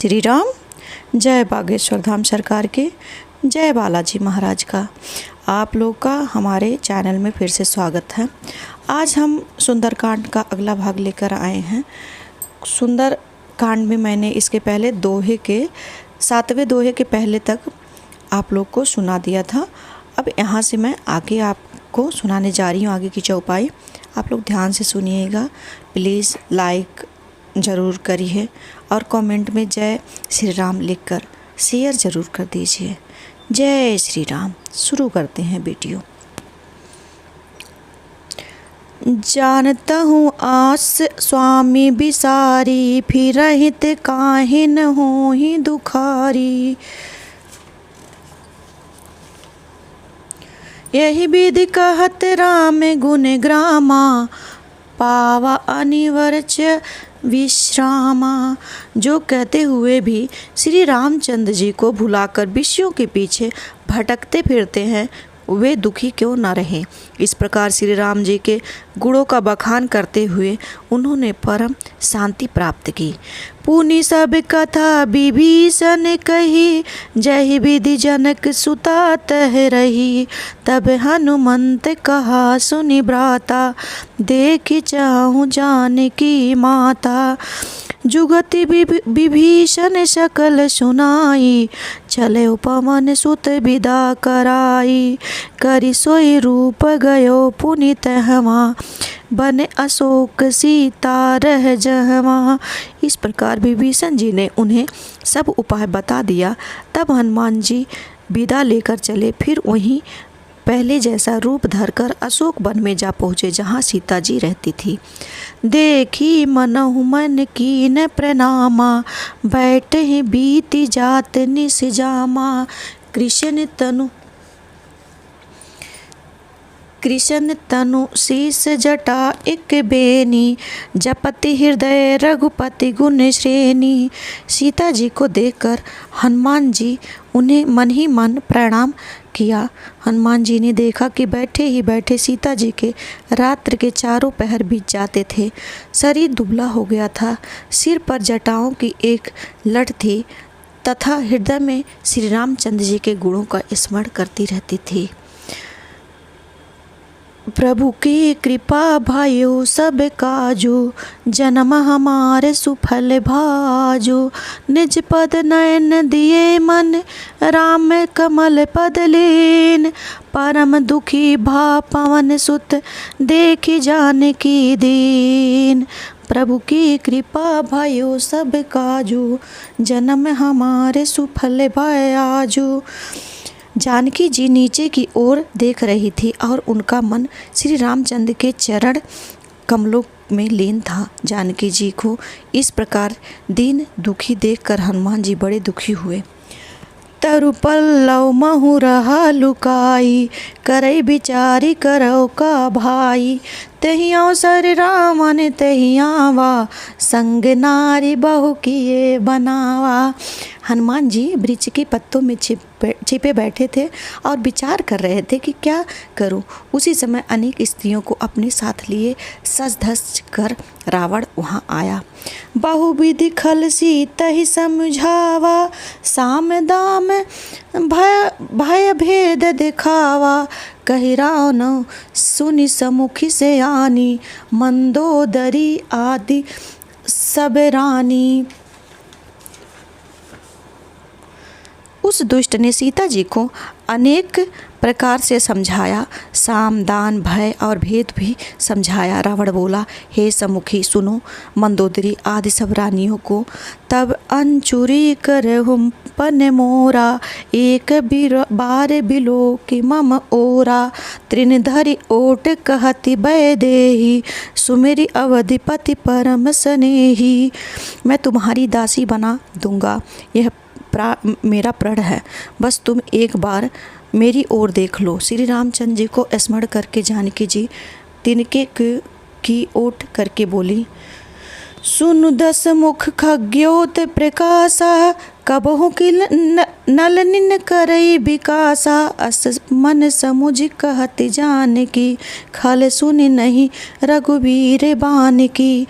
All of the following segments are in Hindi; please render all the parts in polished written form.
श्री राम। जय बागेश्वर धाम सरकार के, जय बालाजी महाराज का। आप लोग का हमारे चैनल में फिर से स्वागत है। आज हम सुंदरकांड का अगला भाग लेकर आए हैं। सुंदरकांड में मैंने इसके पहले दोहे के 7वें दोहे के पहले तक आप लोग को सुना दिया था। अब यहाँ से मैं आगे आपको सुनाने जा रही हूँ आगे की चौपाई। आप लोग ध्यान से सुनिएगा। प्लीज़ लाइक ज़रूर करिए और कमेंट में जय श्री राम लिखकर शेयर ज़रूर कर दीजिए। जय श्री राम। शुरू करते हैं वीडियो। जानता हूँ आस स्वामी बिसारी, फिर रहित काहे न होहि दुखारी। यही विधि कहत राम गुण ग्रामा, पावा अनिवर्च विश्रामा। जो कहते हुए भी श्री रामचंद्र जी को भुलाकर विषयों के पीछे भटकते फिरते हैं, वे दुखी क्यों न रहें। इस प्रकार श्री राम जी के गुणों का बखान करते हुए उन्होंने परम शांति प्राप्त की। पुनि सब कथा विभीषण कही, जय विधि जनक सुता तह रही। तब हनुमंत कहा सुनि भ्राता, देख चाहूँ जानकी माता। जुगति विभीषण सकल सुनाई, चले पवन सुत विदा कराई। करि सोई रूप गयो पुनित हवा, बन अशोक सीता रह जहवा। इस प्रकार विभीषण जी ने उन्हें सब उपाय बता दिया। तब हनुमान जी विदा लेकर चले, फिर वहीं पहले जैसा रूप धरकर अशोक वन में जा पहुँचे, जहाँ सीता जी रहती थी। देखी मनहु मन कीन प्रणामा, बैठे बीती जात निस जामा। कृष्ण तनु शीस जटा एक बेनी, जपति हृदय रघुपति गुण श्रेणी। सीता जी को देखकर हनुमान जी उन्हें मन ही मन प्रणाम किया। हनुमान जी ने देखा कि बैठे ही बैठे सीता जी के रात्र के चारों पहर बीत जाते थे। शरीर दुबला हो गया था, सिर पर जटाओं की एक लट थी तथा हृदय में श्री रामचंद्र जी के गुणों का स्मरण करती रहती थी। प्रभु की कृपा भयो सब काजू, जन्म हमारे सुफल भाजो। निज पद नयन दिए मन, राम कमल पद लीन। परम दुखी भा पवन सुत, देखी जानकी दीन। प्रभु की कृपा भयो सब काजू, जन्म हमारे सुफल भाजो। जानकी जी नीचे की ओर देख रही थी और उनका मन श्री रामचंद्र के चरण कमलों में लीन था। जानकी जी को इस प्रकार दीन दुखी देखकर हनुमान जी बड़े दुखी हुए। तरु पल्लव महु रहा लुकाई, करई बिचारी करो का भाई। तही अवसर रामन तही आवा, संग नारी बहु किए बनावा। हनुमान जी वृक्ष के पत्तों में छिपे बैठे थे और विचार कर रहे थे कि क्या करूं। उसी समय अनेक स्त्रियों को अपने साथ लिए सज धज कर रावण वहां आया। बहुविधि खल सीता ही समझावा, साम दाम भय भेद दिखावा। कही रावण सुनि समुखी से आनी, मंदोदरी आदि सब रानी। उस दुष्ट ने सीता जी को अनेक प्रकार से समझाया, साम दान भय और भेद भी समझाया। रावण बोला, हे समुखी सुनो मंदोदरी आदि सब रानियों को। तब अंचुरी करहुम पन मोरा, एक बार बिलो कि मम ओरा। त्रिनधरि ओट कहति भय देही, सुमेरी अवधिपति परम स्नेही। मैं तुम्हारी दासी बना दूंगा, यह मेरा प्रण है। बस तुम एक बार मेरी ओर देख लो। श्री रामचंद्र जी को स्मरण करके जानकी जी तिनके की ओट करके बोली, सुनु 10 मुख खग्योत प्रकाशा, कबहु किल नल निन करई विकासा। अस मन समुझ कहत जान की, खल सुन नहीं रघुवीर बान की।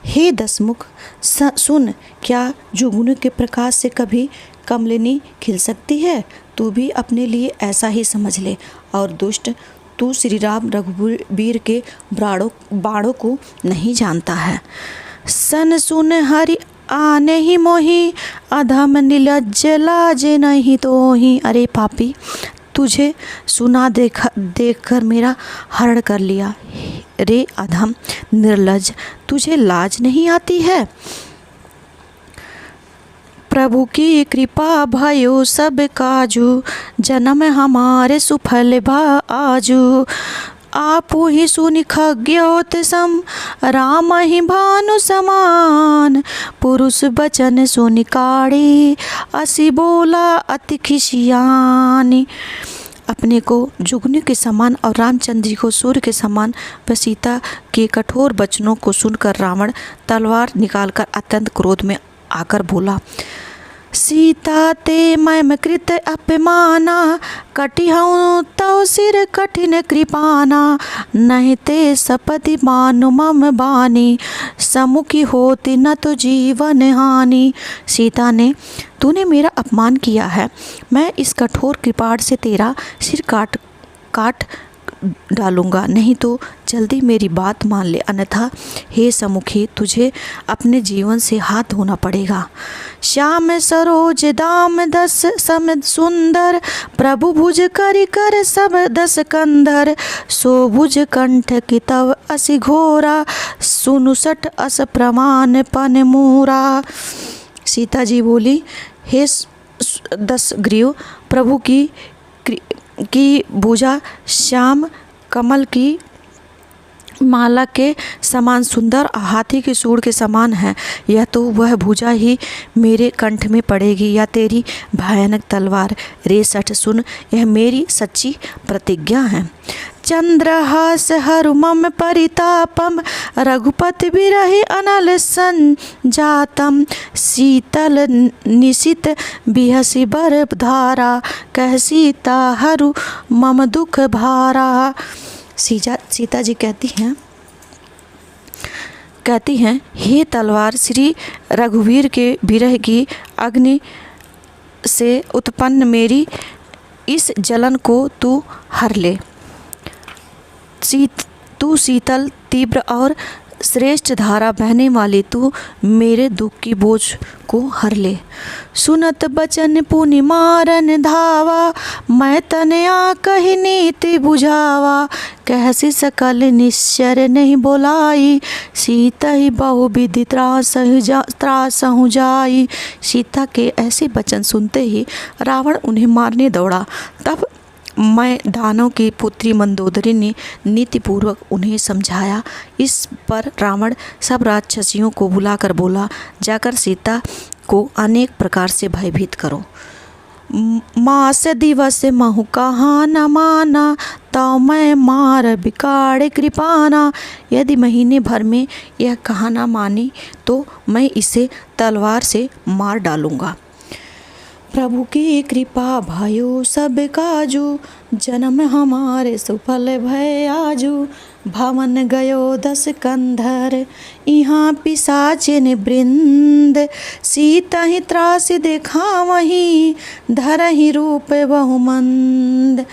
हे 10 मुख सुन, क्या जुगनू के प्रकाश से कभी कमलिनी खिल सकती है? तू भी अपने लिए ऐसा ही समझ ले। और दुष्ट, तू श्री राम रघुवीर के बाणों को नहीं जानता है। सन सुन हरि आने ही मोही, अधम निर्लज्ज लाज नहीं तोही। अरे पापी, तुझे सुना देखकर मेरा हरण कर लिया। रे अधम निर्लज्ज, तुझे लाज नहीं आती है? प्रभु की कृपा भयो सब काजू, जन्म हमारे सुफल आजू। आपु ही सुनि खग्योत सम, राम ही भानु समान। पुरुष बचन सुनि काढ़ी, असी बोला अति खिसियानी। अपने को जुगनू के समान और रामचंद्र जी को सूर्य के समान व सीता के कठोर वचनों को सुनकर रावण तलवार निकालकर अत्यंत क्रोध में आकर बोला, सीता ते मैम कृत अपमाना, कटिहऊँ तव सिर कठिन कृपाना। नहीं ते सपति मानु मम बानी, समुखी होती न तो जीवन हानि। सीता ने, तूने मेरा अपमान किया है, मैं इस कठोर कृपाण से तेरा सिर काट डालूंगा, नहीं तो जल्दी मेरी बात मान ले, अन्यथा हे समुखी, तुझे अपने जीवन से हाथ धोना पड़ेगा। श्याम सरोज दाम 10 सम सुंदर, प्रभु भुज कर सब 10 कंधर। सो भुज कंठ की तव असि घोरा, सुनु 60 अस प्रमाण पन मूरा। सीता जी बोली, हे 10 ग्रीव, प्रभु की भुजा श्याम कमल की माला के समान सुंदर, हाथी के सूंड के समान है। या तो वह भुजा ही मेरे कंठ में पड़ेगी या तेरी भयानक तलवार। रे 60 सुन, यह मेरी सच्ची प्रतिज्ञा है। चंद्रहास हरु मम परितापम, रघुपति बिरहि अनल संजातम। शीतल निशित बिहसि बर धारा, कह सीता हरु मम दुख भारा। सीता जी कहती हैं, हे तलवार, श्री रघुवीर के विरह की अग्नि से उत्पन्न मेरी इस जलन को तू हर ले। तू शीतल, तीव्र और श्रेष्ठ धारा बहने वाली, तू मेरे दुख की बोझ को हर ले। सुनत बचन पुनि मारन धावा, मैं तनया कही नीति बुझावा। कहसी सकल निश्चर नहीं बोलाई, सीता ही बहुविधि त्रासहु जाई। सीता के ऐसे वचन सुनते ही रावण उन्हें मारने दौड़ा। तब मैं दानव की पुत्री मंदोदरी ने नीतिपूर्वक उन्हें समझाया। इस पर रावण सब राक्षसियों को बुलाकर बोला, जाकर सीता को अनेक प्रकार से भयभीत करो। मास दिवस महु कहा न माना, तो मैं मार बिगाड़ कृपाना। यदि महीने भर में यह कहा न मानी तो मैं इसे तलवार से मार डालूंगा। प्रभु की कृपा भयो सब काजू, जन्म हमारे सुफल भय आजू। भवन गयो 10 कंधर, यहाँ पिशाचिन वृंद। सीता ही त्रास देखा वहीं, धरहि रूप बहुमंद।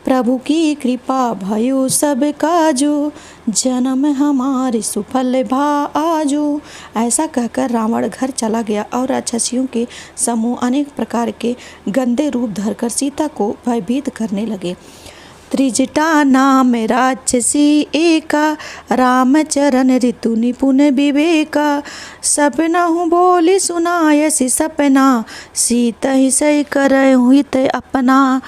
प्रभु की कृपा भयो सब काजू, जन्म हमारे सुफल आजू। ऐसा कहकर रावण घर चला गया और राक्षसियों के समूह अनेक प्रकार के गंदे रूप धरकर सीता को भयभीत करने लगे। त्रिजटा नाम राक्षसी एका, रामचरण ऋतु निपुण विवेका। सपनहु बोली सुनायसी सपना, सीता ही सही करय हित अपना।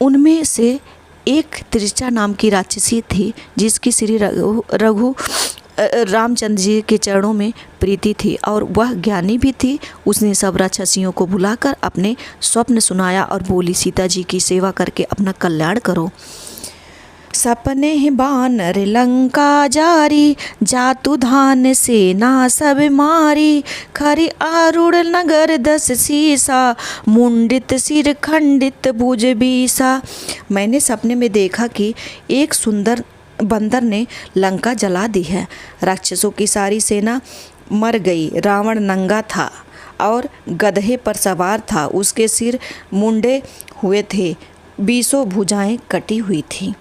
उनमें से एक त्रिजटा नाम की राक्षसी थी, जिसकी श्री रामचंद्र जी के चरणों में प्रीति थी और वह ज्ञानी भी थी। उसने सब राक्षसियों को बुलाकर अपने स्वप्न सुनाया और बोली, सीता जी की सेवा करके अपना कल्याण करो। सपने बानर लंका जारी, जातु धान सेना सब मारी। खरी आरूढ़ नगर 10 सीसा, मुंडित सिर खंडित भुज बीसा। मैंने सपने में देखा कि एक सुंदर बंदर ने लंका जला दी है। राक्षसों की सारी सेना मर गई। रावण नंगा था और गधे पर सवार था। उसके सिर मुंडे हुए थे, 20 भुजाएं कटी हुई थी।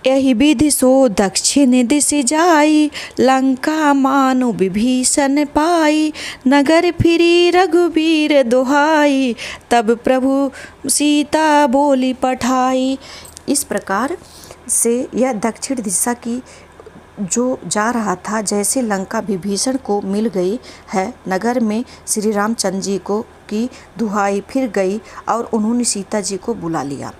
यही विधि सो दक्षिण दिश जाई, लंका मानो विभीषण पाई। नगर फिरी रघुबीर दुहाई, तब प्रभु सीता बोली पठाई। इस प्रकार से यह दक्षिण दिशा की जो जा रहा था, जैसे लंका विभीषण को मिल गई है। नगर में श्री रामचंद्र जी को की दुहाई फिर गई और उन्होंने सीता जी को बुला लिया।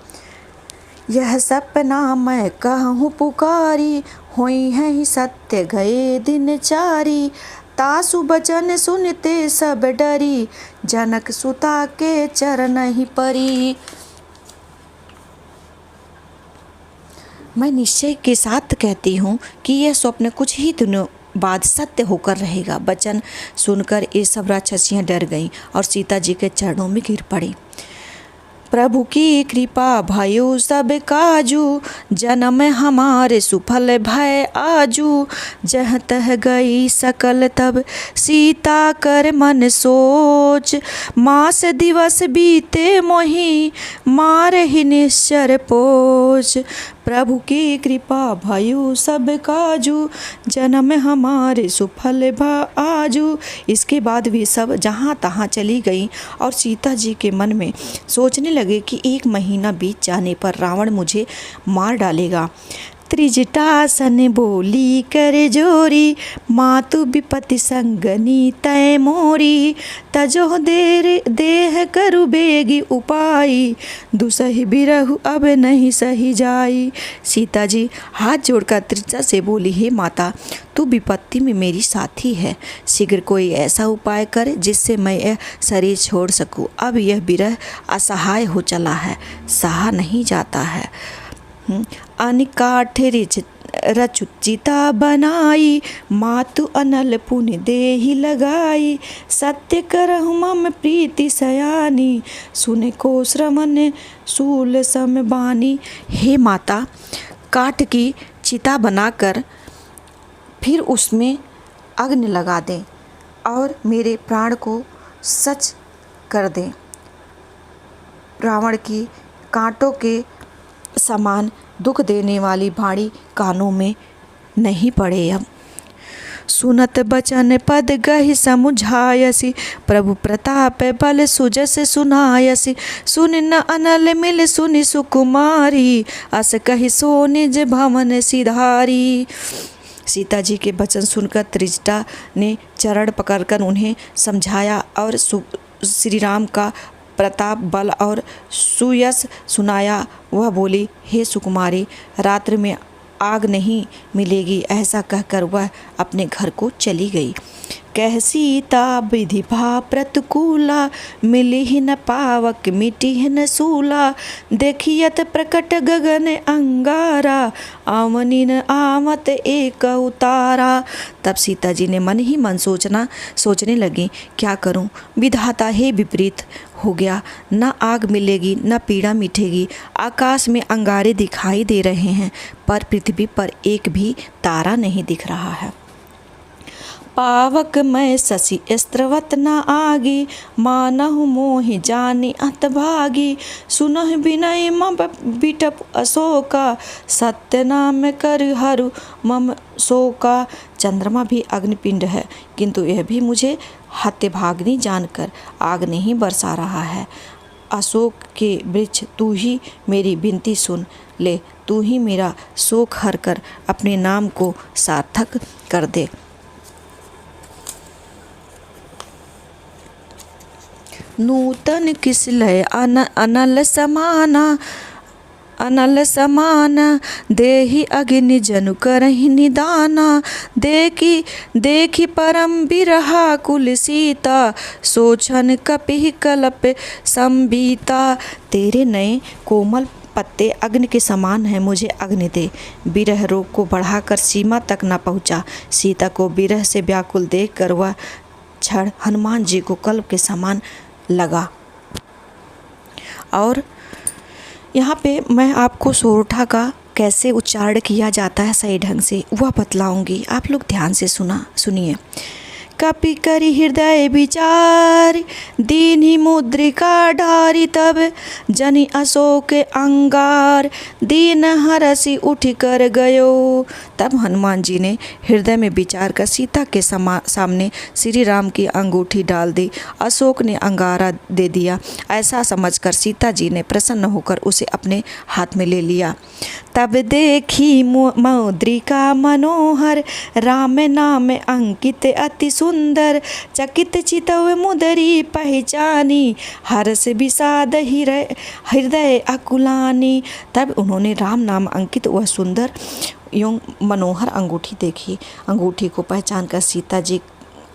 यह सपना मैं कहूँ पुकारी, हुई है ही सत्य गए दिन चारी। तासु बचन सुनते सब डरी, जनक सुता के चरण ही परी। मैं निश्चय के साथ कहती हूँ कि यह स्वप्न कुछ ही दिनों बाद सत्य होकर रहेगा। वचन सुनकर ये सब राक्षसियाँ डर गईं और सीता जी के चरणों में गिर पड़ी। प्रभु की कृपा भयो सब काजू, जन्म हमारे सुफल भय आजू। जह तह गई सकल तब सीता कर मन सोच, मास दिवस बीते मोहि मारहि निश्चर पोच। प्रभु की कृपा भयो सब काजू, जन्म हमारे सुफल भय आजू। इसके बाद वे सब जहाँ तहाँ चली गईं और सीता जी के मन में सोचने लगे कि 1 महीना बीत जाने पर रावण मुझे मार डालेगा। त्रिजटासन बोली कर जोरी, मातु विपति संगनी तय मोरी। तजो देह करु बेगी उपाई, दुसहि बिरहु अब नहीं सही जाई। सीता जी हाथ जोड़कर त्रिजटा से बोली, हे माता, तू विपत्ति में मेरी साथी है। शीघ्र कोई ऐसा उपाय कर जिससे मैं यह शरीर छोड़ सकूं। अब यह विरह असहाय हो चला है, सहा नहीं जाता है। अनिकाठ रचुचिता बनाई, मातु अनल पुण्य देहि लगाई। सत्य करहु मम प्रीति सयानी, सुने को श्रमण शूल सम बानी। हे माता, काठ की चिता बनाकर फिर उसमें अग्नि लगा दें और मेरे प्राण को सच कर दें। रावण की कांटों के समान दुख देने वाली भाड़ी कानों में नहीं पड़े। अब सुनत बचन पद गहि समुझायसी, प्रभु प्रताप बल सुजस सुनायसी। सुन न अनल मिल सुनि सुकुमारी, अस कहि सो निज भवन सिधारी। सीता जी के वचन सुनकर त्रिजटा ने चरण पकड़कर उन्हें समझाया और श्री राम का प्रताप बल और सुयश सुनाया। वह बोली, हे सुकुमारी, रात्रि में आग नहीं मिलेगी। ऐसा कहकर वह अपने घर को चली गई। कह सीता विधि भा प्रतिकूला, मिली न पावक मिटी न सूला। देखियत प्रकट गगन अंगारा, आवनी न आवत एक उतारा। तब सीता जी ने मन ही मन सोचने लगी, क्या करूं, विधाता हे विपरीत हो गया। न आग मिलेगी न पीड़ा मिटेगी। आकाश में अंगारे दिखाई दे रहे हैं पर पृथ्वी पर एक भी तारा नहीं दिख रहा है। पावक मैं शशि स्त्रवत न आगी, मानहु मोहि जानि अतभागी। सुनहि विनय मम बिटप अशोका, सत्य नाम कर हरु मम शोका। चंद्रमा भी अग्निपिंड है, किंतु यह भी मुझे हत्यभागिनी जानकर आग नहीं बरसा रहा है। अशोक के वृक्ष, तू ही मेरी विनती सुन ले। तू ही मेरा शोक हर कर अपने नाम को सार्थक कर दे। नूतन किस लय अनल समाना, देहि अग्नि जनु करहि निदाना। देखी परम बिरहा कुल सीता, सोचन कपिहि कलप संबीता। तेरे नए कोमल पत्ते अग्नि के समान हैं, मुझे अग्नि दे। विरह रोग को बढ़ाकर सीमा तक न पहुँचा। सीता को विरह से व्याकुल देखकर वह क्षण हनुमान जी को कल्प के समान लगा। और यहाँ पे मैं आपको सोरठा का कैसे उच्चारण किया जाता है सही ढंग से वह बतलाऊंगी, आप लोग ध्यान से सुनिए। कपि करि हृदय विचार, दीन्ही मुद्रिका ढारी, तब जनि अशोक अंगार, दीन हरसि उठ कर गयो। तब हनुमान जी ने हृदय में विचार कर सीता के सामने श्री राम की अंगूठी डाल दी। अशोक ने अंगारा दे दिया। ऐसा समझकर सीता जी ने प्रसन्न होकर उसे अपने हाथ में ले लिया। तब देखी मुद्रिका मनोहर, राम नाम अंकित अति सुंदर, चकित चितव मुदरी पहचानी, हर्ष विषाद हृदय अकुलानी। तब उन्होंने राम नाम अंकित वह सुंदर एवं मनोहर अंगूठी देखी। अंगूठी को पहचान कर सीता जी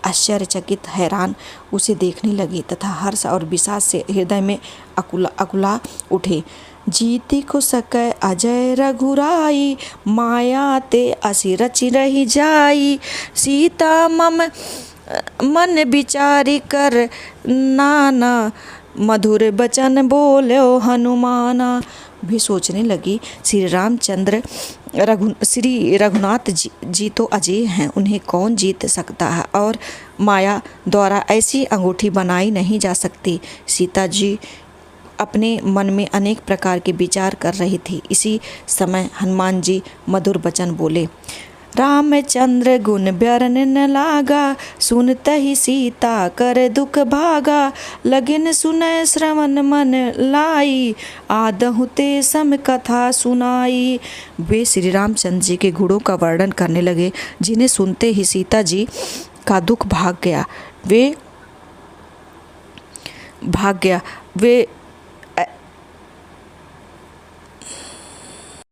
आश्चर्यचकित हैरान उसे देखने लगी तथा हर्ष और विषाद से हृदय में अकुला उठे। जीती को सकै अजय रघुराई, माया ते असि रचि रही जाई, सीता मम मन विचारी कर नाना, मधुर बचन बोलो हनुमाना। भी सोचने लगी श्री रामचंद्र श्री रघुनाथ जी तो अजय हैं, उन्हें कौन जीत सकता है और माया द्वारा ऐसी अंगूठी बनाई नहीं जा सकती। सीता जी अपने मन में अनेक प्रकार के विचार कर रही थी। इसी समय हनुमान जी मधुर वचन बोले। रामचंद्र गुण ब्यरन न लागा, सुनत ही सीता कर दुख भागा, लगिन सुनय श्रवण मन लाई, आदहु ते सम कथा सुनाई। वे श्री रामचंद्र जी के गुणों का वर्णन करने लगे, जिन्हें सुनते ही सीता जी का दुख भाग गया। वे